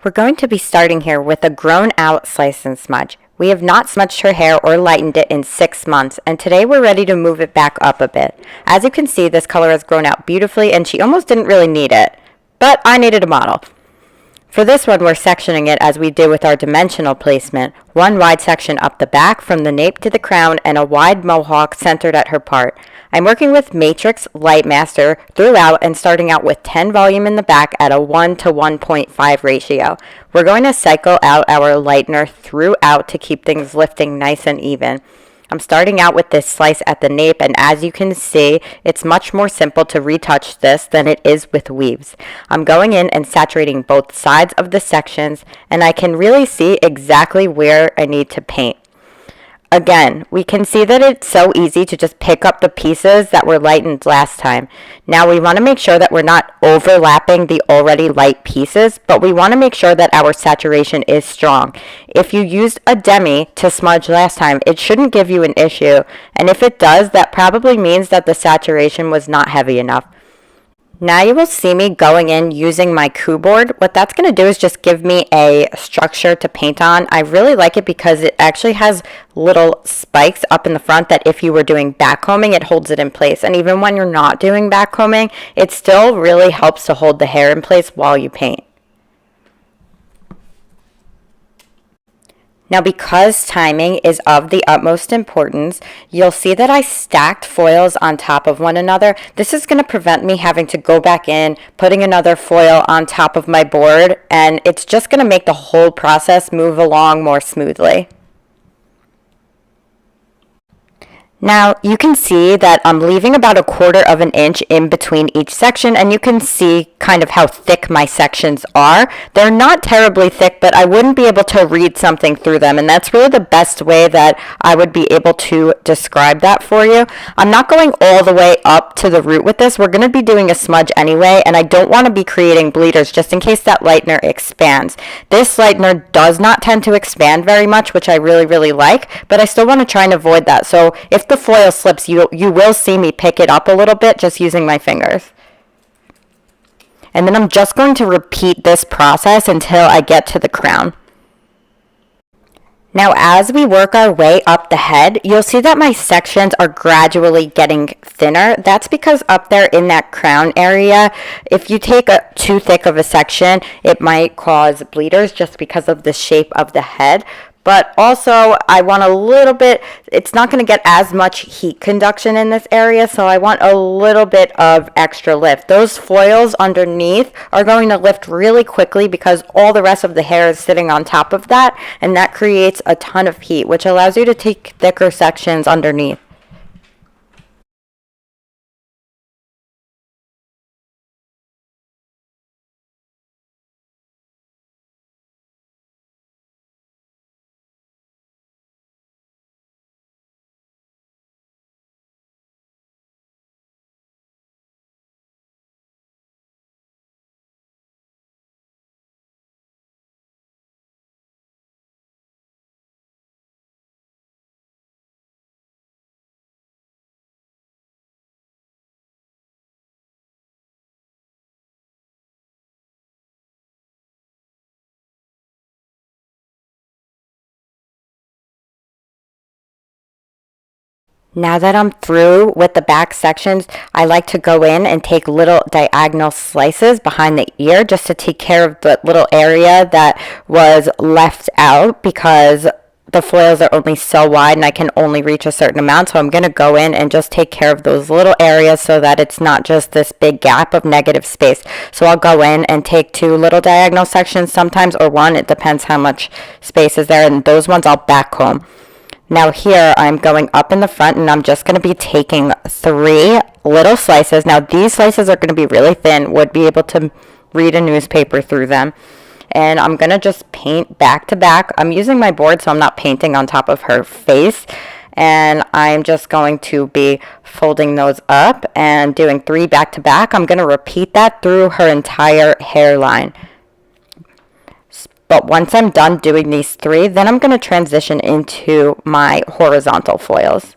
We're going to be starting here with a grown out slice and smudge. We have not smudged her hair or lightened it in 6 months, and today we're ready to move it back up a bit. As you can see, this color has grown out beautifully and she almost didn't really need it, but I needed a model. For this one, we're sectioning it as we did with our dimensional placement. One wide section up the back from the nape to the crown and a wide mohawk centered at her part. I'm working with Matrix Light Master throughout and starting out with 10 volume in the back at a 1 to 1.5 ratio. We're going to cycle out our lightener throughout to keep things lifting nice and even. I'm starting out with this slice at the nape, and as you can see, it's much more simple to retouch this than it is with weaves. I'm going in and saturating both sides of the sections, and I can really see exactly where I need to paint. Again, we can see that it's so easy to just pick up the pieces that were lightened last time. Now we want to make sure that we're not overlapping the already light pieces, but we want to make sure that our saturation is strong. If you used a demi to smudge last time, it shouldn't give you an issue, and if it does, that probably means that the saturation was not heavy enough. Now you will see me going in using my coup board. What that's going to do is just give me a structure to paint on. I really like it because it actually has little spikes up in the front that if you were doing backcombing, it holds it in place. And even when you're not doing backcombing, it still really helps to hold the hair in place while you paint. Now, because timing is of the utmost importance, you'll see that I stacked foils on top of one another. This is going to prevent me having to go back in, putting another foil on top of my board, and it's just going to make the whole process move along more smoothly. Now you can see that I'm leaving about 1/4 of an inch in between each section, and you can see kind of how thick my sections are. They're not terribly thick, but I wouldn't be able to read something through them, and that's really the best way that I would be able to describe that for you. I'm not going all the way up to the root with this. We're going to be doing a smudge anyway, and I don't want to be creating bleeders just in case that lightener expands. This lightener does not tend to expand very much, which I really like, but I still want to try and avoid that. So if the foil slips, you will see me pick it up a little bit just using my fingers. And then I'm just going to repeat this process until I get to the crown. Now as we work our way up the head, you'll see that my sections are gradually getting thinner. That's because up there in that crown area, if you take too thick of a section, it might cause bleeders just because of the shape of the head. But also I want a little bit, it's not going to get as much heat conduction in this area, so I want a little bit of extra lift. Those foils underneath are going to lift really quickly because all the rest of the hair is sitting on top of that, and that creates a ton of heat, which allows you to take thicker sections underneath. Now that I'm through with the back sections, I like to go in and take little diagonal slices behind the ear just to take care of the little area that was left out because the foils are only so wide and I can only reach a certain amount. So I'm going to go in and just take care of those little areas so that it's not just this big gap of negative space. So I'll go in and take 2 little diagonal sections sometimes, or 1. It depends how much space is there, and those ones I'll back comb. Now here I'm going up in the front, and I'm just going to be taking 3 little slices. Now these slices are going to be really thin, would be able to read a newspaper through them. And I'm going to just paint back to back. I'm using my board so I'm not painting on top of her face. And I'm just going to be folding those up and doing 3 back to back. I'm going to repeat that through her entire hairline. But once I'm done doing these 3, then I'm going to transition into my horizontal foils.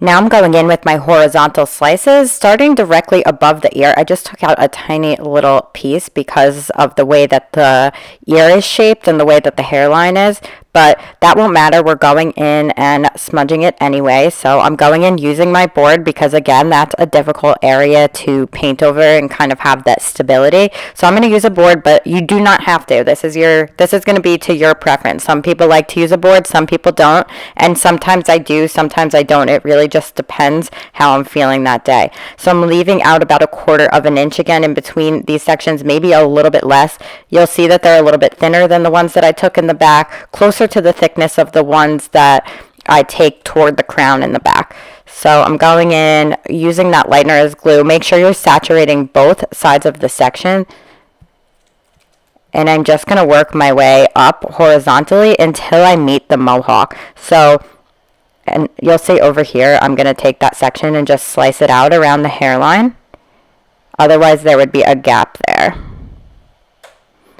Now I'm going in with my horizontal slices, starting directly above the ear. I just took out a tiny little piece because of the way that the ear is shaped and the way that the hairline is, but that won't matter. We're going in and smudging it anyway. So I'm going in using my board because, again, that's a difficult area to paint over and kind of have that stability. So I'm going to use a board, but you do not have to. This is going to be to your preference. Some people like to use a board, some people don't, and sometimes I do, sometimes I don't. It really just depends how I'm feeling that day. So I'm leaving out about 1/4 of an inch again in between these sections, maybe a little bit less. You'll see that they're a little bit thinner than the ones that I took in the back, closer to the thickness of the ones that I take toward the crown in the back. So I'm going in using that lightener as glue. Make sure you're saturating both sides of the section. And I'm just going to work my way up horizontally until I meet the mohawk. So, and you'll see over here, I'm going to take that section and just slice it out around the hairline. Otherwise, there would be a gap there.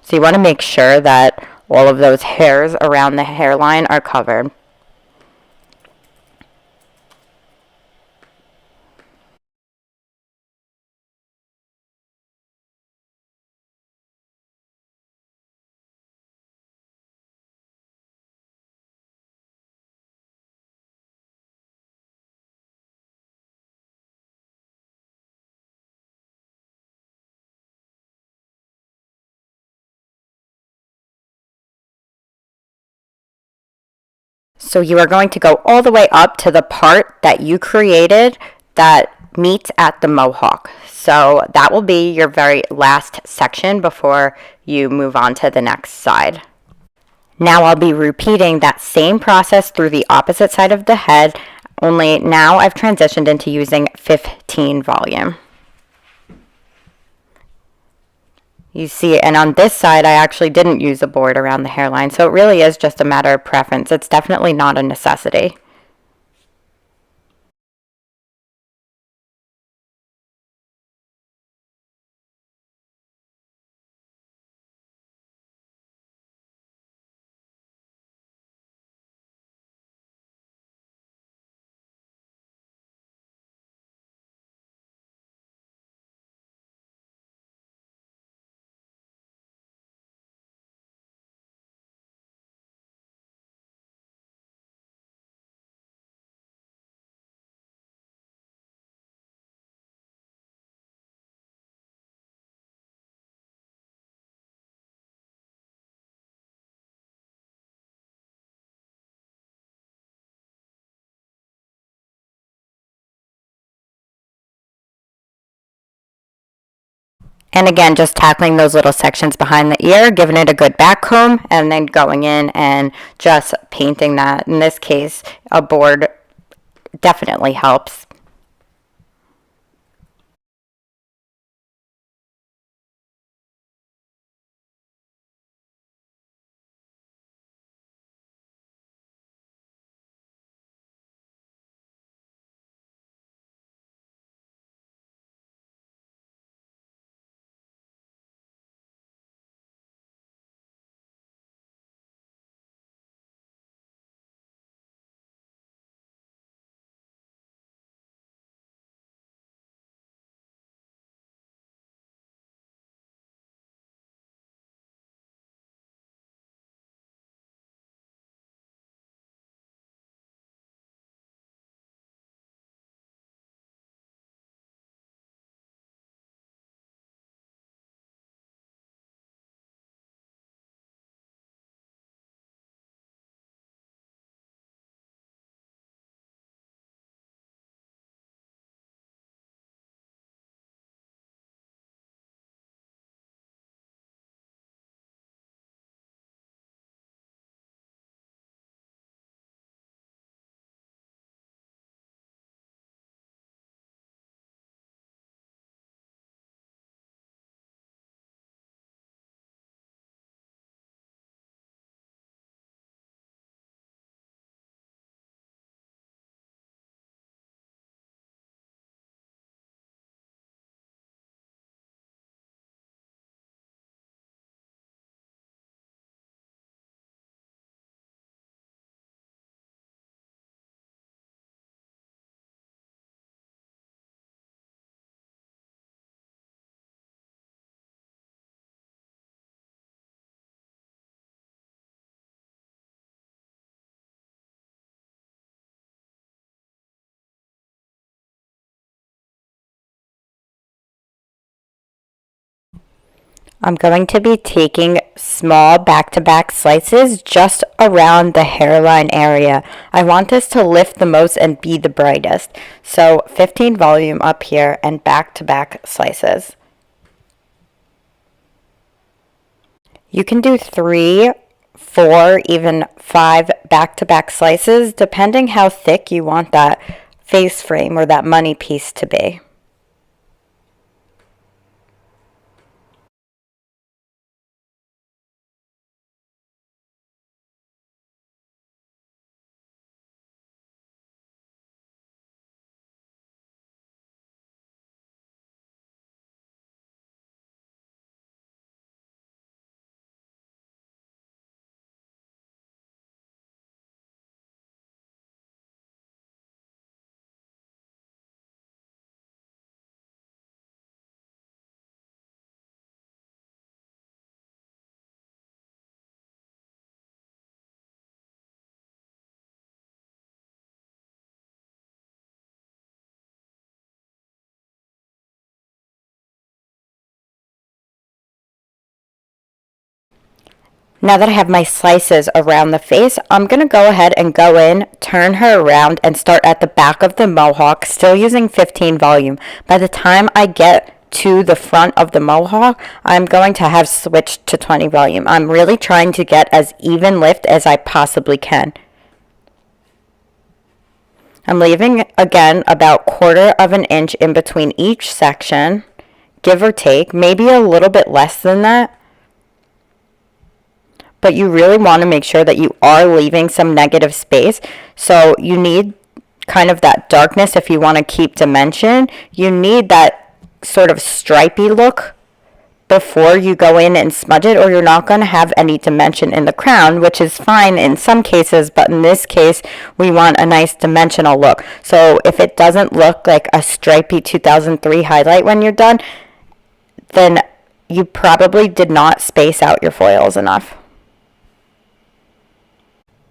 So you want to make sure that all of those hairs around the hairline are covered. So you are going to go all the way up to the part that you created that meets at the mohawk. So that will be your very last section before you move on to the next side. Now I'll be repeating that same process through the opposite side of the head, only now I've transitioned into using 15 volume. You see, and on this side, I actually didn't use a board around the hairline, so it really is just a matter of preference. It's definitely not a necessity. And again, just tackling those little sections behind the ear, giving it a good back comb, and then going in and just painting that. In this case, a board definitely helps. I'm going to be taking small back-to-back slices just around the hairline area. I want this to lift the most and be the brightest. So 15 volume up here and back-to-back slices. You can do 3, 4, even 5 back-to-back slices depending how thick you want that face frame or that money piece to be. Now that I have my slices around the face, I'm going to go ahead and go in, turn her around, and start at the back of the mohawk, still using 15 volume. By the time I get to the front of the mohawk, I'm going to have switched to 20 volume. I'm really trying to get as even lift as I possibly can. I'm leaving, again, about 1/4 of an inch in between each section, give or take, maybe a little bit less than that. But you really want to make sure that you are leaving some negative space. So you need kind of that darkness if you want to keep dimension. You need that sort of stripy look before you go in and smudge it, or you're not going to have any dimension in the crown, which is fine in some cases, but in this case we want a nice dimensional look. So if it doesn't look like a stripy 2003 highlight when you're done, then you probably did not space out your foils enough.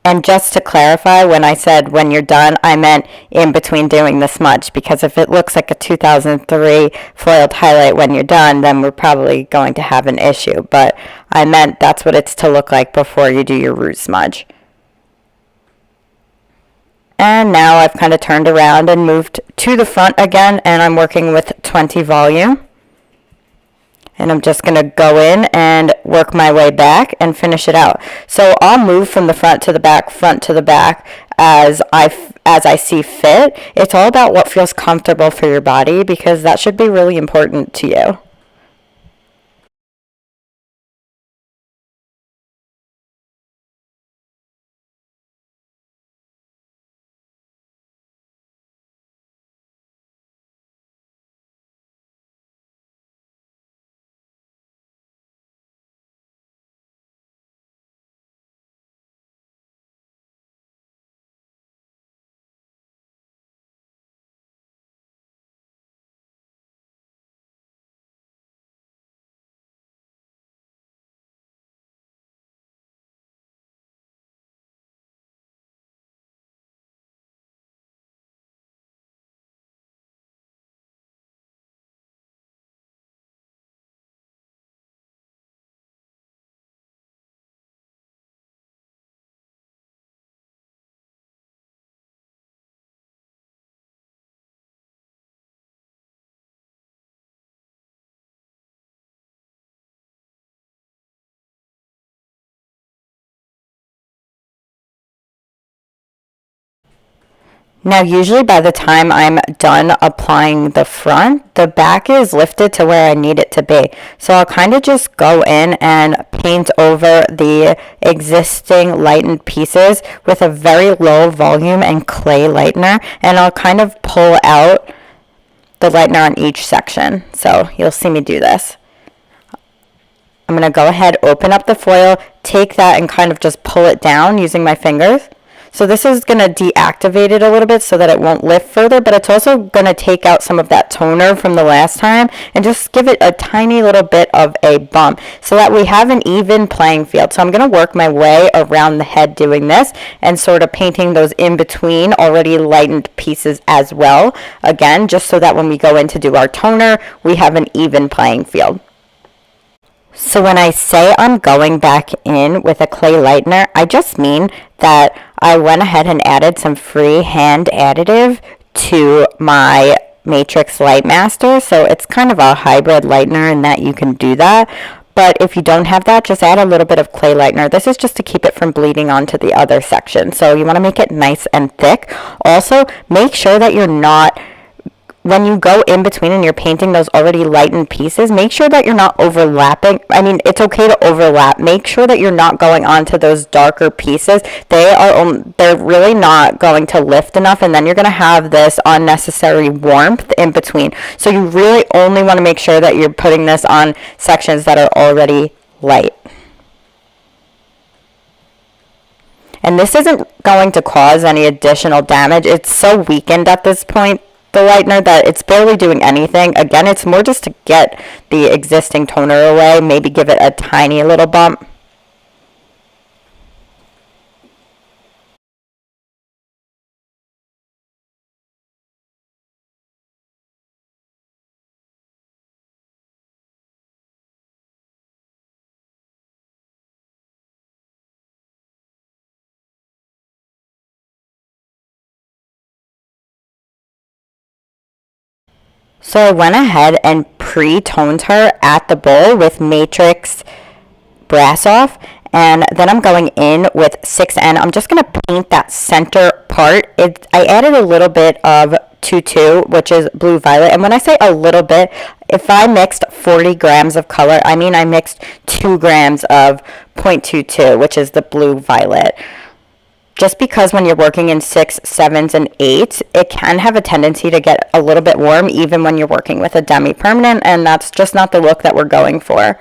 And just to clarify, when I said when you're done, I meant in between doing the smudge, because if it looks like a 2003 foiled highlight when you're done, then we're probably going to have an issue. But I meant that's what it's to look like before you do your root smudge. And now I've kind of turned around and moved to the front again, and I'm working with 20 volume. And I'm just going to go in and work my way back and finish it out. So I'll move from the front to the back as I see fit. It's all about what feels comfortable for your body, because that should be really important to you. Now usually by the time I'm done applying the front, the back is lifted to where I need it to be. So I'll kind of just go in and paint over the existing lightened pieces with a very low volume and clay lightener, and I'll kind of pull out the lightener on each section. So you'll see me do this. I'm going to go ahead, open up the foil, take that and kind of just pull it down using my fingers. So this is going to deactivate it a little bit so that it won't lift further, but it's also going to take out some of that toner from the last time and just give it a tiny little bit of a bump so that we have an even playing field. So I'm going to work my way around the head doing this and sort of painting those in between already lightened pieces as well. Again, just so that when we go in to do our toner, we have an even playing field. So when I say I'm going back in with a clay lightener, I just mean that I went ahead and added some free hand additive to my Matrix Light Master. So it's kind of a hybrid lightener in that you can do that. But if you don't have that, just add a little bit of clay lightener. This is just to keep it from bleeding onto the other section. So you want to make it nice and thick. Also, make sure that you're not, when you go in between and you're painting those already lightened pieces, make sure that you're not overlapping. I mean, it's okay to overlap. Make sure that you're not going onto those darker pieces. They're really not going to lift enough, and then you're going to have this unnecessary warmth in between. So you really only want to make sure that you're putting this on sections that are already light. And this isn't going to cause any additional damage. It's so weakened at this point, the lightener, that it's barely doing anything. Again, it's more just to get the existing toner away, maybe give it a tiny little bump. So I went ahead and pre-toned her at the bowl with Matrix Brass Off, and then I'm going in with 6N. I'm just going to paint that center part. I added a little bit of 22, which is blue violet, and when I say a little bit, if I mixed 40 grams of color, I mean I mixed 2 grams of 0.22, which is the blue violet. Just because when you're working in 6s, 7s, and 8s, it can have a tendency to get a little bit warm even when you're working with a demi-permanent, and that's just not the look that we're going for.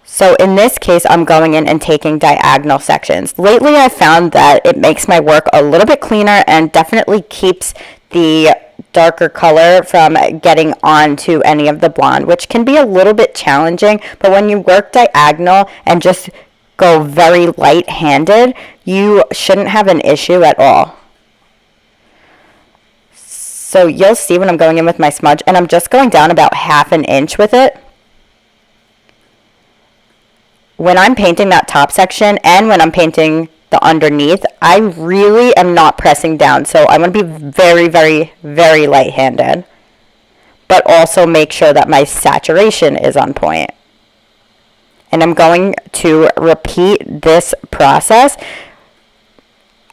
So in this case, I'm going in and taking diagonal sections. Lately, I've found that it makes my work a little bit cleaner and definitely keeps the darker color from getting onto any of the blonde, which can be a little bit challenging, but when you work diagonal and just go very light-handed, you shouldn't have an issue at all. So you'll see when I'm going in with my smudge, and I'm just going down about 1/2 inch with it. When I'm painting that top section and when I'm painting the underneath, I really am not pressing down. So I'm going to be very, very, very light-handed, but also make sure that my saturation is on point. And I'm going to repeat this process.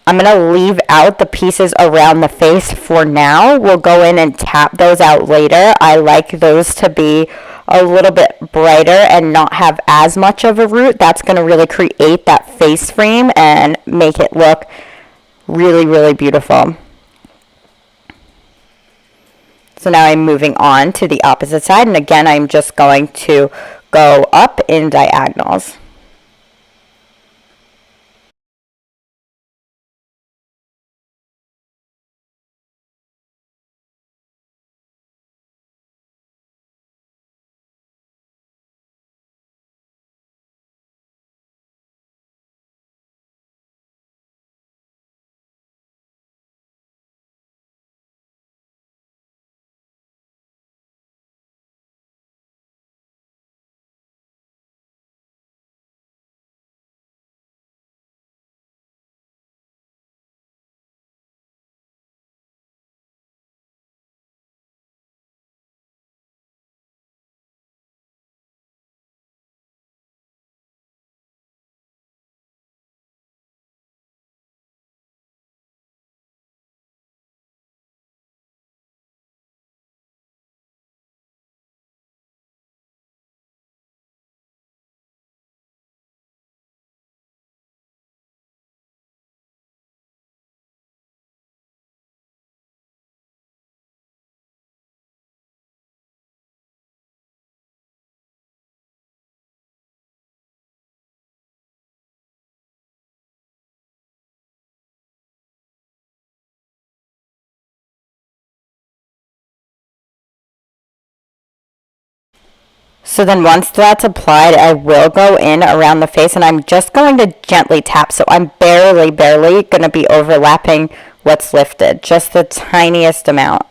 I'm going to leave out the pieces around the face for now. We'll go in and tap those out later. I like those to be a little bit brighter and not have as much of a root. That's going to really create that face frame and make it look really, really beautiful. So now I'm moving on to the opposite side, and again, I'm just going to go up in diagonals. So then once that's applied, I will go in around the face, and I'm just going to gently tap. So I'm barely going to be overlapping what's lifted, just the tiniest amount.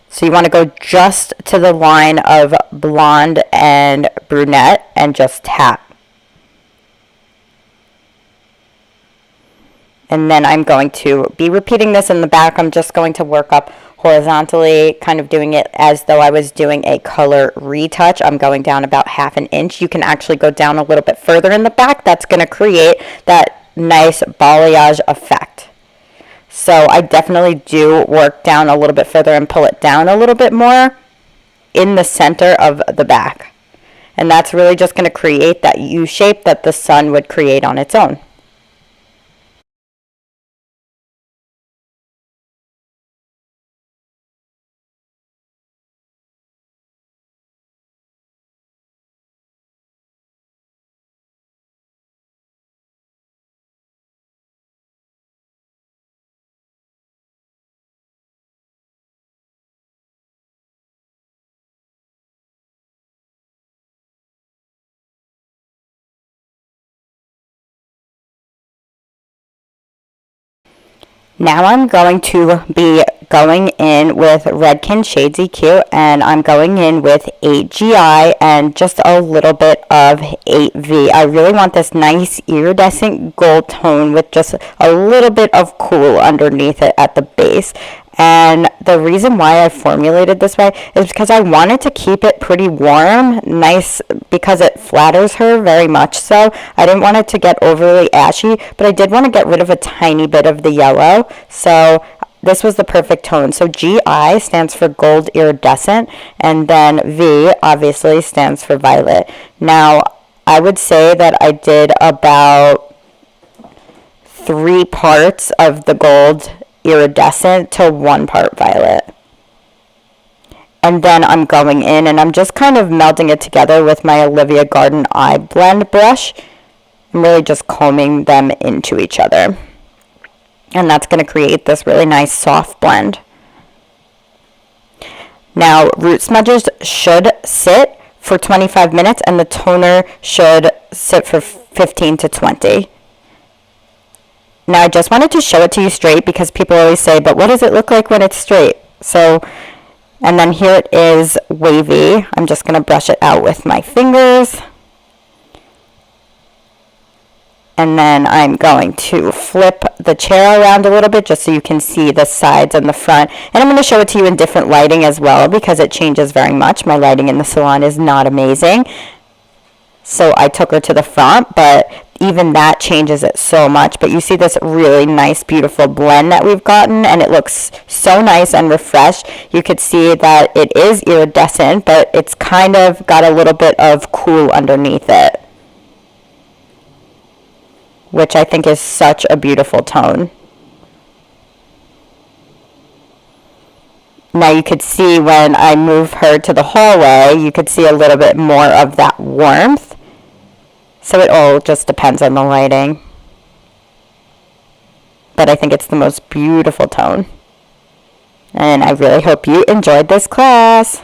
So you want to go just to the line of blonde and brunette and just tap. And then I'm going to be repeating this in the back. I'm just going to work up horizontally, kind of doing it as though I was doing a color retouch. I'm going down about 1/2 inch. You can actually go down a little bit further in the back. That's going to create that nice balayage effect. So I definitely do work down a little bit further and pull it down a little bit more in the center of the back. And that's really just going to create that U shape that the sun would create on its own. Now I'm going to be going in with Redken Shades EQ, and I'm going in with 8GI and just a little bit of 8V. I really want this nice iridescent gold tone with just a little bit of cool underneath it at the base. And the reason why I formulated this way is because I wanted to keep it pretty warm, nice, because it flatters her very much so. I didn't want it to get overly ashy, but I did want to get rid of a tiny bit of the yellow. So this was the perfect tone. So GI stands for gold iridescent, and then V obviously stands for violet. Now, I would say that I did about 3 parts of the gold iridescent to 1 part violet. And then I'm going in and I'm just kind of melding it together with my Olivia Garden eye blend brush. I'm really just combing them into each other. And that's going to create this really nice soft blend. Now, root smudges should sit for 25 minutes and the toner should sit for 15 to 20. Now, I just wanted to show it to you straight because people always say, but what does it look like when it's straight? So, and then here it is wavy. I'm just going to brush it out with my fingers. And then I'm going to flip the chair around a little bit just so you can see the sides and the front. And I'm going to show it to you in different lighting as well because it changes very much. My lighting in the salon is not amazing. So I took her to the front, but even that changes it so much. But you see this really nice, beautiful blend that we've gotten, and it looks so nice and refreshed. You could see that it is iridescent, but it's kind of got a little bit of cool underneath it, which I think is such a beautiful tone. Now you could see when I move her to the hallway, you could see a little bit more of that warmth. So it all just depends on the lighting. But I think it's the most beautiful tone. And I really hope you enjoyed this class.